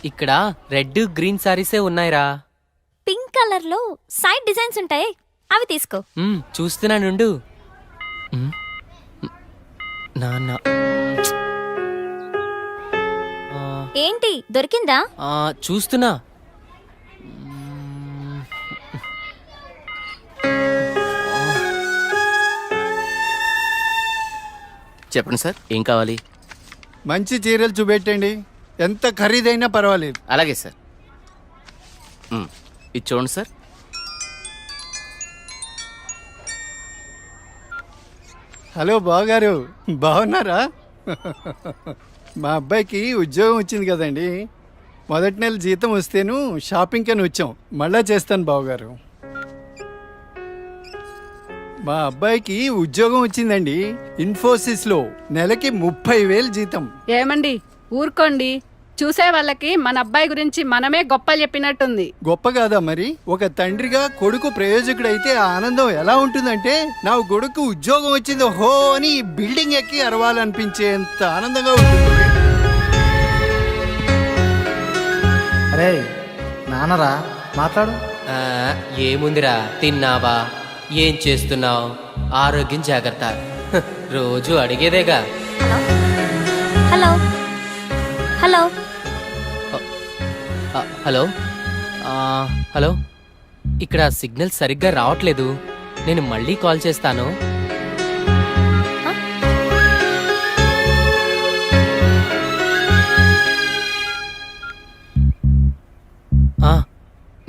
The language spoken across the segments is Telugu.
ఇక్కడ రెడ్ గ్రీన్ సారీసే ఉన్నాయిరా. పింక్ కలర్ లో సైడ్ డిజైన్స్ ఉంటాయి, అవి తీసుకో. చూస్తున్నానుండు. నాన్న ఏంటి దొరికిందా? చూస్తున్నా. చెప్పండి సార్, ఏం కావాలి? మంచి చీరలు చూపెట్టండి, ఎంత ఖరీదైనా పర్వాలేదు. అలాగే సార్. ఇది చూడండి సార్. హలో బావగారు, బాగున్నారా? మా అబ్బాయికి ఉద్యోగం వచ్చింది కదండి. మొదటి నెల జీతం వస్తేను షాపింగ్ అని వచ్చాం. మళ్ళా చేస్తాను బావగారు. మా అబ్బాయికి ఉద్యోగం వచ్చిందండి, ఇన్ఫోసిస్ లో. నెలకి 30,000 జీతం. ఏమండి ఊరుకోండి, చూసే వాళ్ళకి మన అబ్బాయి గురించి మనమే గొప్ప చెప్పినట్టుంది. గొప్ప కాదా మరి? ఒక తండ్రిగా కొడుకు ప్రయోజకుడైతే ఆ ఆనందం ఎలా ఉంటుందంటే, నా కొడుకు ఉద్యోగం వచ్చింది హో అని బిల్డింగ్ ఎక్కి అరవాలనిపించేంత ఆనందంగా ఉంటుంది. అరే నాన్నరా, మాట్లాడు. ఏముందిరా, తిన్నావా, ఏం చేస్తున్నావు, ఆరోగ్యం జాగ్రత్త, రోజు అడిగేదేగా. హలో హలో హలో హలో, ఇక్కడ సిగ్నల్ సరిగ్గా రావట్లేదు, నేను మళ్ళీ కాల్ చేస్తాను.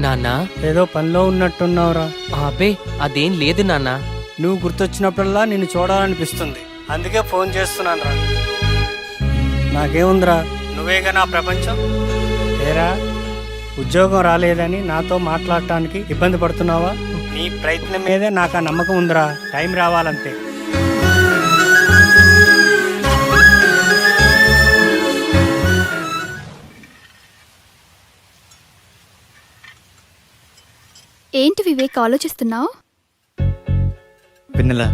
నాన్న, ఏదో పనిలో ఉన్నట్టున్నావురా. అబ్బే అదేం లేదు నాన్న. నువ్వు గుర్తొచ్చినప్పుడల్లా నిన్ను చూడాలనిపిస్తుంది, అందుకే ఫోన్ చేస్తున్నాను రా. నాకేముందిరా, నువ్వేగా నా ప్రపంచం. ఏరా, ఉద్యోగం రాలేదని నాతో మాట్లాడటానికి ఇబ్బంది పడుతున్నావా? నీ ప్రయత్నం మీదే నాకు ఆ నమ్మకం ఉందిరా. టైం రావాలంతే. ఏంటి వివేక్ ఆలోచిస్తున్నావు? వెన్నెల,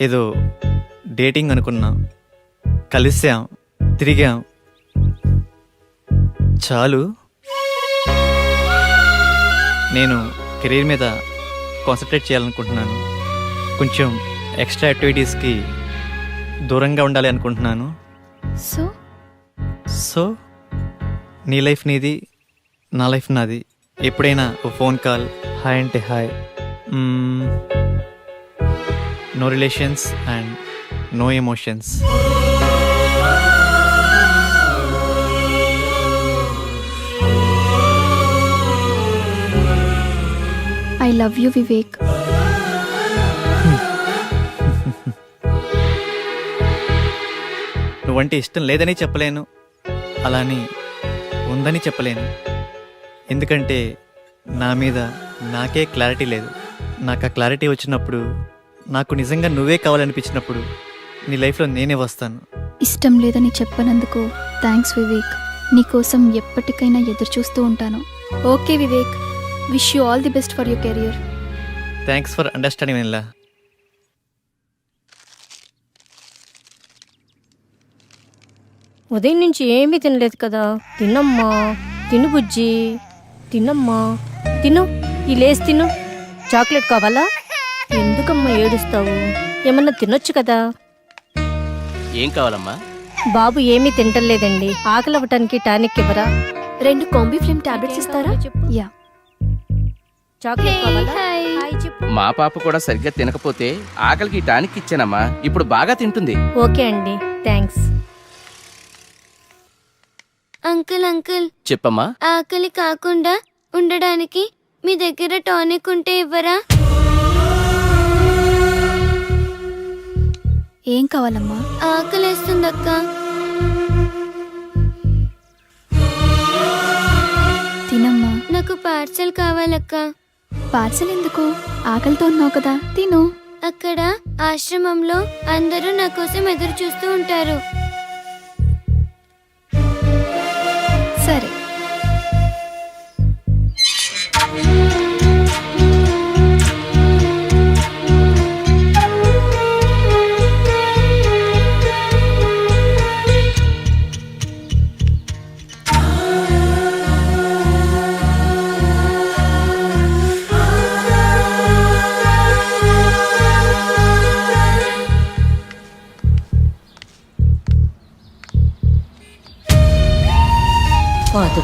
ఏదో డేటింగ్ అనుకున్నా, కలిసాం, తిరిగాం, చాలు. నేను కెరీర్ మీద కాన్సన్ట్రేట్ చేయాలనుకుంటున్నాను. కొంచెం ఎక్స్ట్రా యాక్టివిటీస్కి దూరంగా ఉండాలి అనుకుంటున్నాను. సో నీ లైఫ్ నీది, నా లైఫ్ నాది. ఎప్పుడైనా ఓ ఫోన్ కాల్, హాయ్ అంటే hi. No relations and no emotions. I love you Vivek. నువ్వంటే ఇష్టం లేదని చెప్పలేను, అలాని ఉందని చెప్పలేను. ఎందుకంటే నా మీద నాకే క్లారిటీ లేదు. నాకు ఆ క్లారిటీ వచ్చినప్పుడు, నాకు నిజంగా నువ్వే కావాలనిపించినప్పుడు నీ లైఫ్లో నేనే వస్తాను. ఇష్టం లేదని చెప్పనందుకు థ్యాంక్స్ వివేక్. నీకోసం ఎప్పటికైనా ఎదురు చూస్తూ ఉంటాను. Okay Vivek, wish you all the best for your career. Thanks for understanding Vennela. ఉదయం నుంచి ఏమీ తినలేదు కదా. తినమ్మా, తిను బుజ్జి, తినమ్మా, తిను. ఈ లేసి తిను. చాక్లెట్ కావాలా? ఎందుకమ్మా ఏడుస్తావు? ఏమన్నా తినొచ్చు కదా. ఏం కావాలమ్మా? బాబు ఏమీ తింటలేదండి, ఆకలి అవ్వటానికి టానిక్ ఇవ్వరా? 2 కాంబిఫ్లేమ్ టాబ్లెట్స్ ఇస్తారా? యా. చాక్లెట్ కావాలా? హాయ్ చెప్పు. మా పాప కూడా సరిగ్గా తినకపోతే ఆకలికి టానిక్ ఇచ్చానమ్మా, ఇప్పుడు బాగా తింటుంది. ఓకే అండి, థ్యాంక్స్. అంకుల్ అంకుల్, చెప్పమ్మా. ఆకలి కాకుండా ఉండడానికి మీ దగ్గర టానిక్ ఉంటే ఇవ్వరా? ఏం కావాలమ్మా? ఆకలేస్తుందక్క. తినమ్మా. నాకు పార్సల్ కావాలక్క. పార్సల్ ఎందుకు? ఆకలితో ఉన్నావు కదా, తిను. అక్కడ ఆశ్రమంలో అందరూ నా కోసం ఎదురు చూస్తూ ఉంటారు. సరే.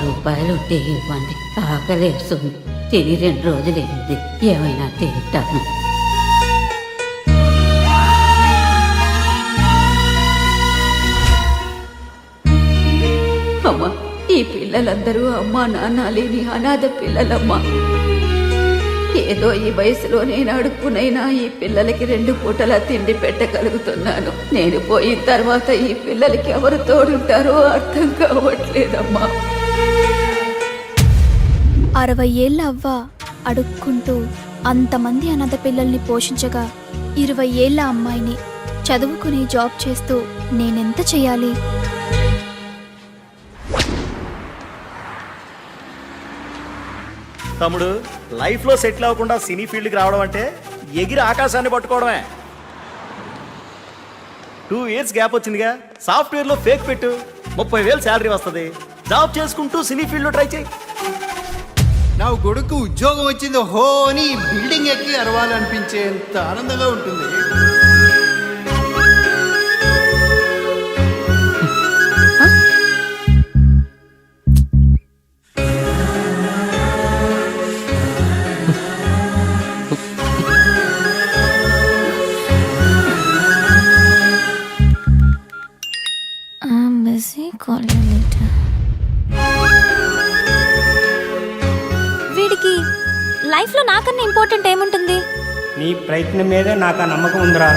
రూపాయలు ఉంటే ఇవ్వండి. ఆకలేస్తుంది. తిని 2 రోజులైంది. ఏమైనా తింటాను. అమ్మా, ఈ పిల్లలందరూ అమ్మా నాన్న లేని అనాథ పిల్లలమ్మా. ఏదో ఈ వయసులో నేను అడుక్కునైనా ఈ పిల్లలకి 2 పూటలా తిండి పెట్టగలుగుతున్నాను. నేను పోయిన తర్వాత ఈ పిల్లలకి ఎవరు తోడుంటారో అర్థం కావట్లేదమ్మా. 60 ఏళ్ళ అవ్వ అడుక్కుంటూ అంతమంది అనాథ పిల్లల్ని పోషించగా 20 ఏళ్ళ అమ్మాయిని చదువుకుని జాబ్ చేస్తూ నేనెంత చేయాలి? తమ్ముడు, లైఫ్లో సెటిల్ అవ్వకుండా సినీ ఫీల్డ్కి రావడం అంటే ఎగిరి ఆకాశాన్ని పట్టుకోవడమే. 2 ఇయర్స్ గ్యాప్ వచ్చిందిగా, సాఫ్ట్వేర్లో ఫేక్ పెట్టు, 30,000 శాలరీ వస్తుంది. జాబ్ చేసుకుంటూ సినీ ఫీల్డ్లో ట్రై చేయి. నా కొడుకు ఉద్యోగం వచ్చింది హో అని బిల్డింగ్ ఎక్కి అరవాలనిపించేంత ఆనందంగా ఉంటుంది. వీడికి లైఫ్లో నాకన్నా ఇంపార్టెంట్ ఏముంటుంది? నీ ప్రయత్నం మీదే నాకు ఆ నమ్మకం ఉందిరా.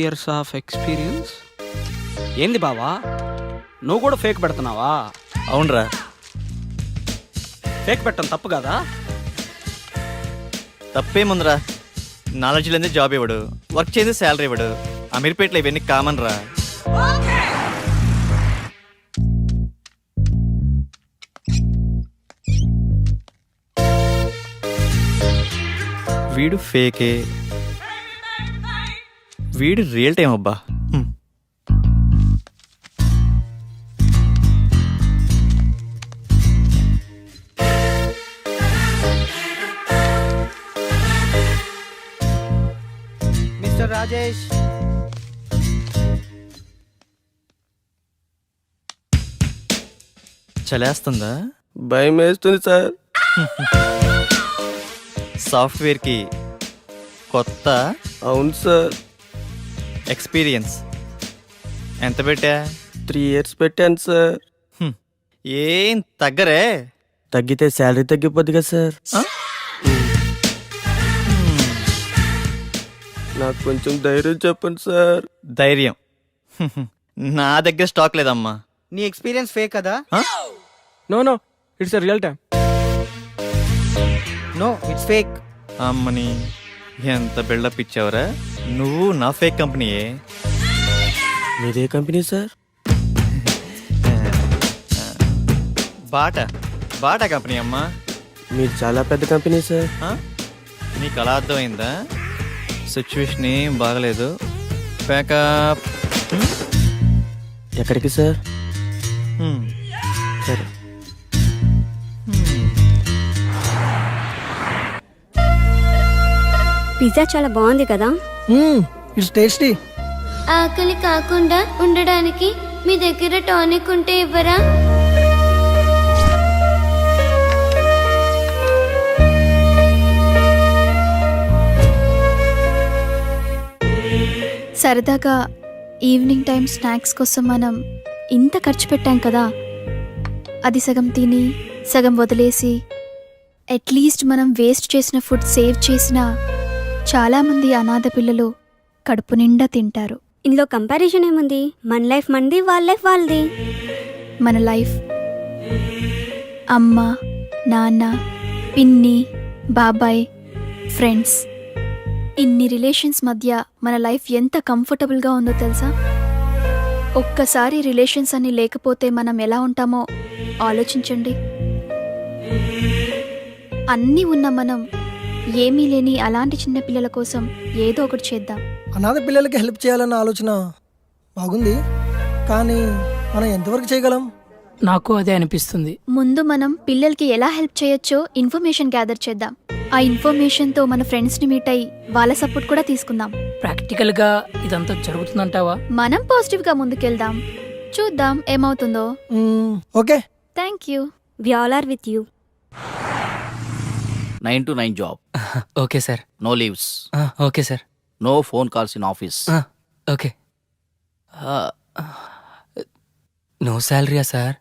years of experience. ఏంది బావా, నువ్వు కూడా ఫేక్ పెడుతున్నావా? అవునరా. ఫేక్ పెట్టడం తప్పు కదా? తప్పేముందిరా, నాలెడ్జ్ లేని జాబ్ ఇవ్వడు, వర్క్ చేసి శాలరీ ఇవ్వడు. అమీర్పేటలో ఇవన్నీ కామన్ రా. వీడు ఫేకే, వీడు రియల్ టైం అబ్బా. మిస్టర్ రాజేష్, చలేస్తుందా? భయం వేస్తుంది సార్. సాఫ్ట్వేర్కి కొత్త? అవును సార్. ఎక్స్పీరియన్స్ ఎంత పెట్టా? 3 years పెట్టాను సార్. ఏం తగ్గరే? తగ్గితే శాలరీ తగ్గిపోద్ది కదా సార్. నాకు కొంచెం ధైర్యం చెప్పండి సార్. ధైర్యం నా దగ్గర స్టాక్ లేదమ్మా. నీ ఎక్స్పీరియన్స్ ఫేక్ కదా? No it's real time. No, it's fake. అమ్మని ఎంత బిల్డప్ ఇచ్చావురా. నువ్వు నా ఫేక్ కంపెనీయే. మీదే కంపెనీ సార్? బాటా కంపెనీ అమ్మా. మీరు చాలా పెద్ద కంపెనీ సార్. నీకు అలా అర్థమైందా? సిచ్యువేషన్ ఏం బాగలేదు. ప్యాకప్. ఎక్కడికి సార్? సరే. పిజ్జా చాలా బాగుంది కదా? It's tasty. ఆకలి కాకుండా ఉండడానికి మీ దగ్గర టానిక్ ఉంటే ఇవ్వరా? సరదాగా ఈవినింగ్ టైం స్నాక్స్ కోసం మనం ఇంత ఖర్చు పెట్టాం కదా, అది సగం తిని సగం వదిలేసి అట్లీస్ట్ మనం వేస్ట్ చేసిన ఫుడ్ సేవ్ చేసినా చాలామంది అనాథ పిల్లలు కడుపు నిండా తింటారు. ఇందులో కంపారిజన్ ఏముంది? మన లైఫ్ మనది, వాళ్ళ లైఫ్ వాళ్ళది. మన లైఫ్ అమ్మ, నాన్న, పిన్ని, బాబాయ్, ఫ్రెండ్స్, ఇన్ని రిలేషన్స్ మధ్య మన లైఫ్ ఎంత కంఫర్టబుల్గా ఉందో తెలుసా? ఒక్కసారి రిలేషన్స్ అన్ని లేకపోతే మనం ఎలా ఉంటామో ఆలోచించండి. అన్నీ ఉన్న మనం ఏమీ లేని అలాంటి చిన్న పిల్లల కోసం ఏదో ఒకటి చేద్దాం. అనాథ పిల్లలకి హెల్ప్ చేయాలన్న ఆలోచన బాగుంది, కానీ మనం ఎంతవరకు చేయగలం? నాకు అదే అనిపిస్తుంది. ముందు మనం పిల్లలకి ఎలా హెల్ప్ చేయొచ్చో ఇన్ఫర్మేషన్ గ్యాదర్ చేద్దాం. ఆ ఇన్ఫర్మేషన్తో మన ఫ్రెండ్స్ని మీట్ అయ్యి వాళ్ళ సపోర్ట్ కూడా తీసుకుందాం. ప్రాక్టికల్ గా ఇదంతా జరుగుతుందంటావా? మనం పాజిటివ్గా ముందుకెళ్దాం, చూద్దాం ఏమవుతుందో. Okay, thank you. We all are with you. 9 to 9 job, okay sir. No leaves, okay sir. No phone calls in office. Okay. No శాలరీయా sir?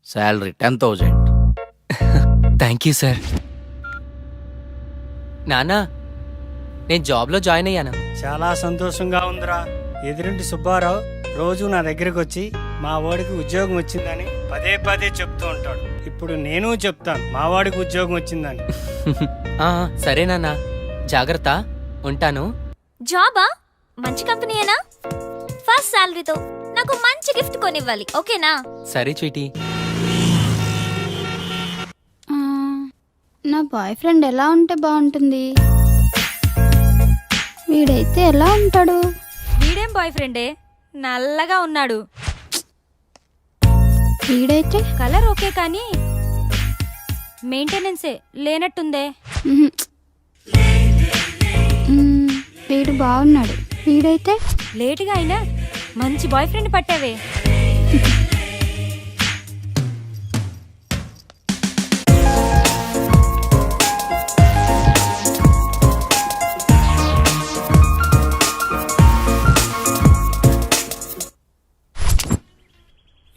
Salary 10,000. Thank you sir. నానా, నేను జాబ్లో జాయిన్ అయ్యాను. చాలా సంతోషంగా ఉందిరా. ఎదురింటి సుబ్బారావు రోజు నా దగ్గరికి వచ్చి మా వాడికి ఉద్యోగం వచ్చిందని పదే పదే చెప్తూ ఉంటాడు. ఇప్పుడు నేను చెప్తాను మా వాడికి ఉద్యోగం వచ్చిందని. సరే నాన్న, జాగ్రత్త, ఉంటాను. జాబా? మంచి కంపెనీయేనా? ఫస్ట్ సాలరీతో నాకు మంచి గిఫ్ట్ కొనివ్వాలి, ఓకేనా? సరే చీటీ. నా బాయ్ ఫ్రెండ్ ఎలా ఉంటే బాగుంటుంది? వీడైతే ఎలా ఉంటాడు? వీడేం బాయ్ ఫ్రెండే, నల్లగా ఉన్నాడు. వీడైతే కలర్ ఓకే కానీ మెయింటెనెన్సే లేనట్టుందే. వీడు బాగున్నాడు. వీడైతే లేటుగా అయినా మంచి బాయ్ ఫ్రెండ్ పట్టావే.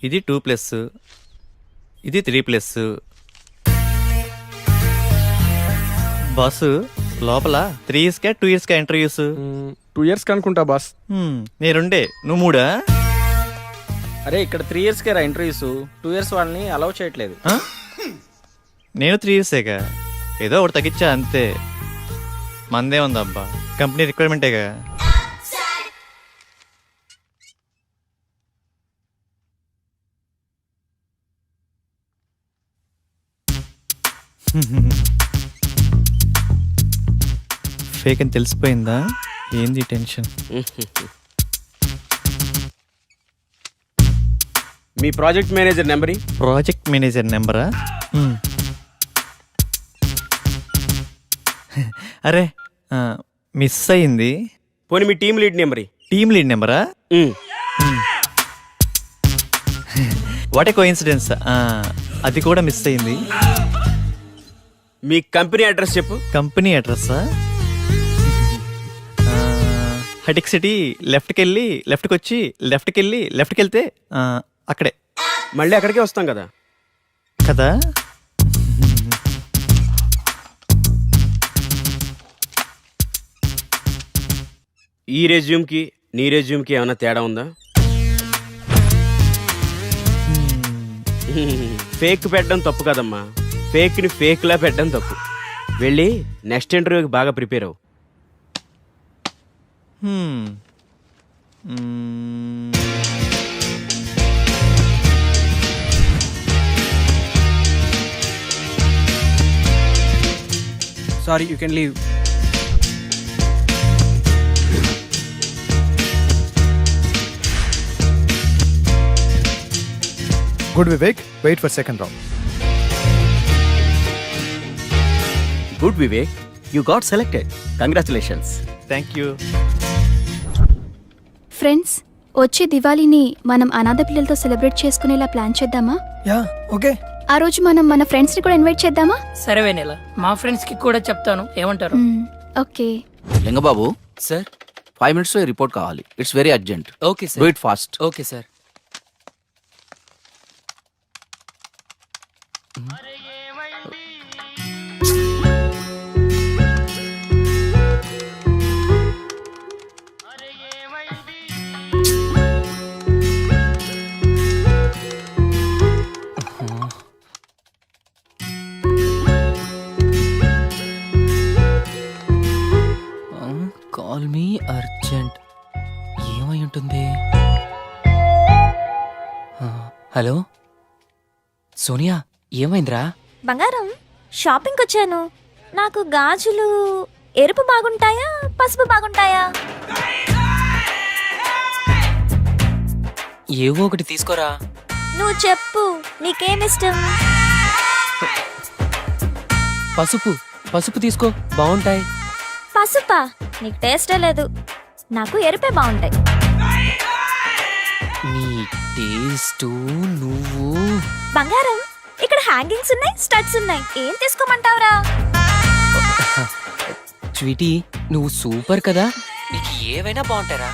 ఇది 2+, ఇది 3+. బాసు లోపల 3 yearsకా 2 yearsకా ఇంటర్వ్యూస్? 2 years అనుకుంటా బాస్. నేనుండే నువ్వు 3? అరే ఇక్కడ 3 yearsకే రా ఇంటర్వ్యూస్, 2 years వాళ్ళని అలౌ చేయట్లేదు. నేను 3 yearsేగా, ఏదో ఒకటి తగ్గించా అంతే. మందే ఉందబ్బా, కంపెనీ రిక్వైర్మెంటేగా. ఫేక్ అని తెలిసిపోయిందా? ఏంది టెన్షన్? మీ project manager number? Project manager నెంబరా? అరే మిస్ అయింది. పోనీ మీ team lead number? Team lead నెంబరా? వాట్ ఏ కోఇన్సిడెన్స్, అది కూడా మిస్ అయింది. మీ కంపెనీ అడ్రస్ చెప్పు. కంపెనీ అడ్రస్సా? హటిక్ సిటీ లెఫ్ట్కి వచ్చి లెఫ్ట్కి వెళ్తే అక్కడే. మళ్ళీ అక్కడికే వస్తాం కదా. కదా. ఈ రెజ్యూమ్కి నీ రెజ్యూమ్కి ఏమైనా తేడా ఉందా? ఫేక్ పెట్టడం తప్పు కదమ్మా, ఫేక్ని ఫేక్లా పెట్టడం తప్పు. వెళ్ళి నెక్స్ట్ ఇంటర్వ్యూకి బాగా ప్రిపేర్ అవ్వు. Sorry, you can leave. Good, Vivek. Wait for second round. Good Vivek, you got selected. Congratulations. Thank you. Friends, వచ్చే దివాళీని మనం అనాథ పిల్లలతో సెలబ్రేట్ చేసుకునేలా ప్లాన్ చేద్దామా? Yeah, okay. ఆ రోజు మనం మన ఫ్రెండ్స్ని కూడా ఇన్వైట్ చేద్దామా? సరే వెనెల, మా ఫ్రెండ్స్ కి కూడా చెప్తాను, ఏమంటారు? Okay. Lingababu sir, 5 minutes report కావాలి. It's very urgent. Okay do sir. It fast. Okay sir. Call me urgent. ఏమై ఉంటుంది? హలో సోనియా, ఏమైందిరా? బంగారం, షాపింగ్కి వచ్చాను. నాకు గాజులు ఎరుపు బాగుంటాయా, పసుపు బాగుంటాయా? ఏవో ఒకటి తీసుకోరా. నువ్వు చెప్పు, నీకేమిష్టం? పసుపు పసుపు తీసుకో, బాగుంటాయి. పసుపా? నీకు టేస్టే లేదు. నాకు ఎరుపే బాగుంటాయి. నీ టేస్టు నువ్వు. బంగారం, ఇక్కడ హ్యాంగింగ్స్ ఉన్నాయి, స్టడ్స్ ఉన్నాయి. ఏం తీసుకోమంటావురా? స్వీటీ, నువ్వు సూపర్ కదా, నీకు ఏవైనా బాగుంటారా.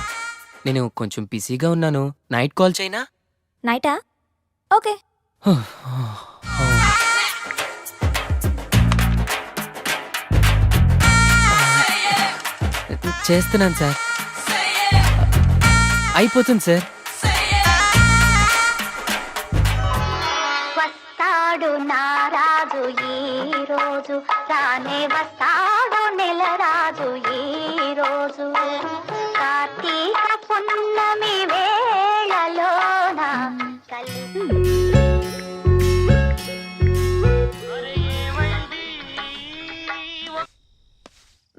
నేను కొంచెం బిజీగా ఉన్నాను, నైట్ కాల్ చేయనా? నైటా? ఓకే. చేస్తున్నాను సార్. అయిపోతుంది సార్. వస్తాడు నారాజు ఈ రోజు, రానే వస్తాడు నెల రాజు ఈ రోజు. కార్తీక పున్నమి వేళలోన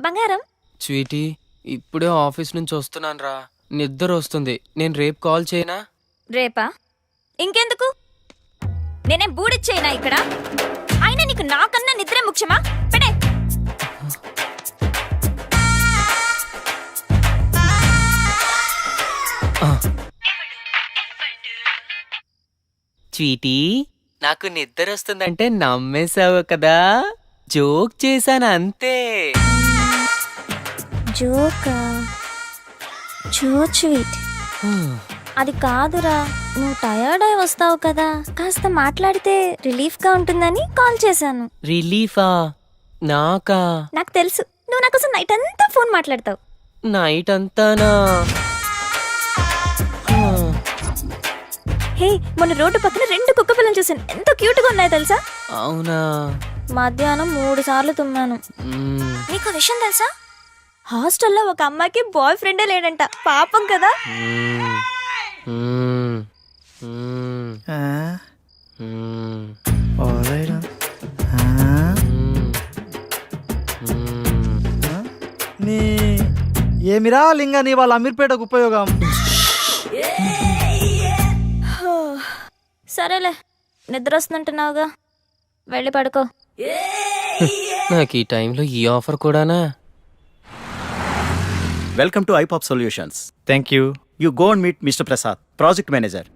బంగారం. స్వీటీ, ఇప్పుడే ఆఫీస్ నుంచి వస్తున్నాను రా, నిద్ర వస్తుంది. నేను రేపు కాల్ చేయనా? రేపా? ఇంకెందుకు? నేనేం బూడిచ్చేనా ఇక్కడ? అయినా నీకు నాకన్నా నిద్రే ముఖ్యమా? పెడే. స్వీటీ, నాకు నిద్ర వస్తుందంటే నమ్మేశావు కదా, జోక్ చేశాను అంతే. జోకా? చూ స్వీట్. అది కాదురా, నువ్వు టయర్డ్ అయి వస్తావు కదా, కాస్త మాట్లాడితే రిలీఫ్ గా ఉంటుందని కాల్ చేశాను. రిలీఫా? నాకా? నాకు తెలుసు, నువ్వు నా కోసం నైట్ అంతా ఫోన్ మాట్లాడతావు. నైట్ అంతానా? హే, మొన్న రోడ్డు పక్కన 2 కుక్క పిల్లలు చూసాను, ఎంత క్యూట్ గా ఉన్నాయో తెలుసా? అవునా? మధ్యాహ్నం 3 సార్లు తుమ్మాను. నీకు విషయం తెలుసా? హాస్టల్లో ఒక అమ్మాయికి బాయ్ ఫ్రెండే లేడంట. పాపం కదా. ఏమిరా లింగా నీ వాళ్ళ అమీర్పేటకు ఉపయోగం? సరేలే, నిద్ర వస్తుందంటున్నావుగా, వెళ్ళి పడుకో. నాకు ఈ టైంలో ఈ ఆఫర్ కూడానా? Welcome to iPop solutions. Thank you. You go and meet mister Prasad, project manager.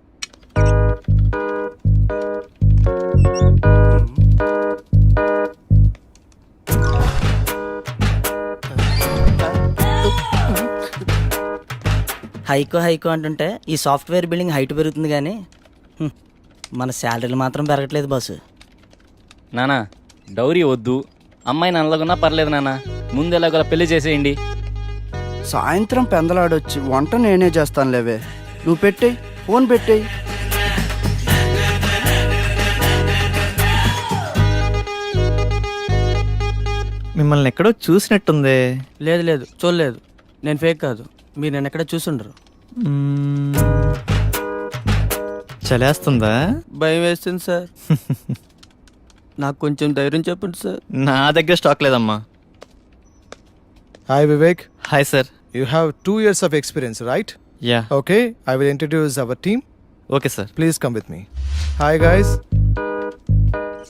హైకో అంటుంటే ఈ సాఫ్ట్వేర్ బిల్డింగ్ హైట్ పెరుగుతుంది కానీ మన శాలరీలు మాత్రం పెరగట్లేదు బాసు. నానా, డౌరీ వద్దు, అమ్మాయి నల్లగున్నా పర్లేదు నాన్న, ముందు ఎలాగోలా పెళ్లి చేసేయండి. సాయంత్రం పెందలాడొచ్చి వంట నేనే చేస్తాను లేవే, నువ్వు పెట్టేయి, ఫోన్ పెట్టేయి. మిమ్మల్ని ఎక్కడో చూసినట్టుందే. లేదు లేదు, చూడలేదు. నేను ఫేక్ కాదు, మీరు నేను ఎక్కడ చూసుండరు. చలేస్తుందా? భయం వేస్తుంది సార్. నాకు కొంచెం ధైర్యం చెప్పండి సార్. నా దగ్గర స్టాక్ లేదమ్మా. Hi Vivek. Hi sir. You have 2 years of experience, right? Yeah. Okay, I will introduce our team. Okay sir. Please come with me. Hi guys.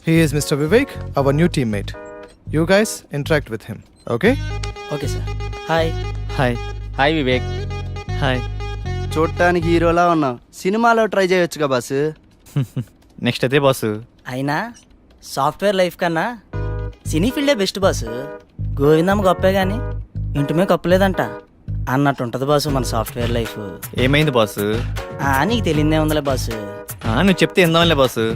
He is Mr. Vivek, our new teammate. You guys interact with him, okay? Okay sir. Hi. Hi. Hi Vivek. Hi. చూడటానికి హీరోలా ఉన్నావు, సినిమాలో ట్రై చేయొచ్చుగా బాసు. నెక్స్ట్ అయితే బాసు. అయినా సాఫ్ట్వేర్ లైఫ్ కన్నా సినీ ఫీల్డే బెస్ట్ బాసు. గోవిందమ్మ గొప్పే కానీ ఇంటి మీద కప్పలేదంట. అన్నట్టు ఉంటుంది బాసు మన సాఫ్ట్వేర్ లైఫ్. ఏమైంది బాసు? నీకు తెలియదే ఉందిలే బాసు. నువ్వు చెప్తే ఎందాంలే బాసు.